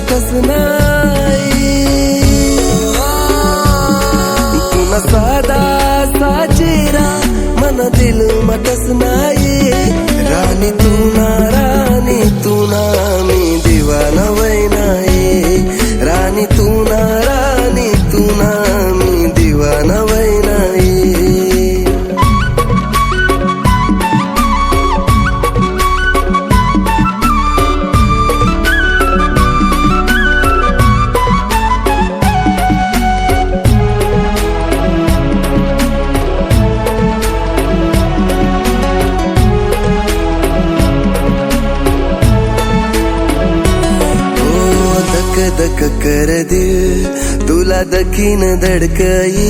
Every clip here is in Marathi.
मतच नाही. तुला साधा साचेरा मन दिल मतच नाही. राणी तू ना मी दिवाना वय नाही. राणी तू ना मी दिवाना वय नाही. धक कर दिल तुला दखीन धडकई.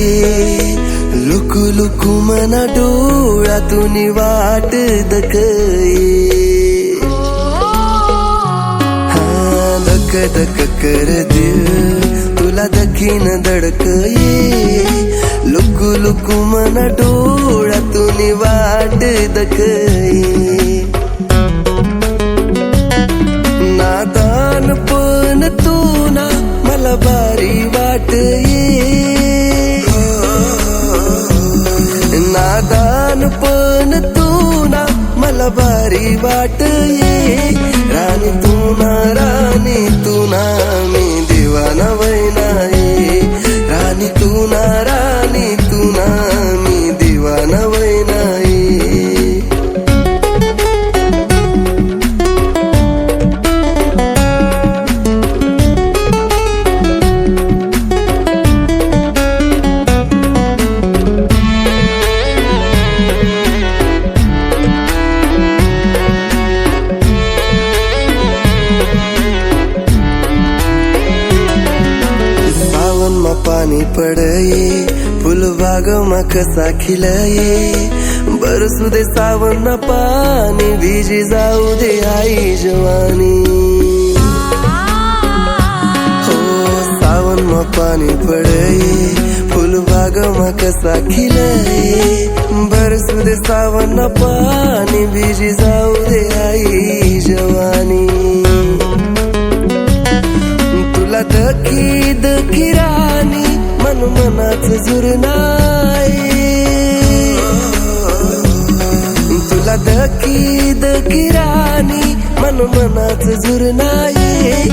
लुकू लुकू मना डोळ्यातून वाट दखई. धक धक कर दिल तुला दखीन धडकई. लुकू लुकू मना डोळ्यातून वाट दखई. नादान पण तू ना मला भारी वाटये. नादान पण तू ना मला भारी वाटये. राणी तू ना मी दिवाना वय नाही. राणी तू ना मी दिवाना वय नाही. पानी पड़े फूल बाग में कसा खिलये. बरसू दे सावन पानी भीजी जाऊ दे आई जवानी. हो सावन में पानी पड़े फूल बाग में कसा खिलये. बरसू दे सावन पानी भीजी जाऊ दे आई जवानी. तुला दखी राणी मन मनाच जुर नाही. तुला दखी राणी मन मनाच जुर नाही.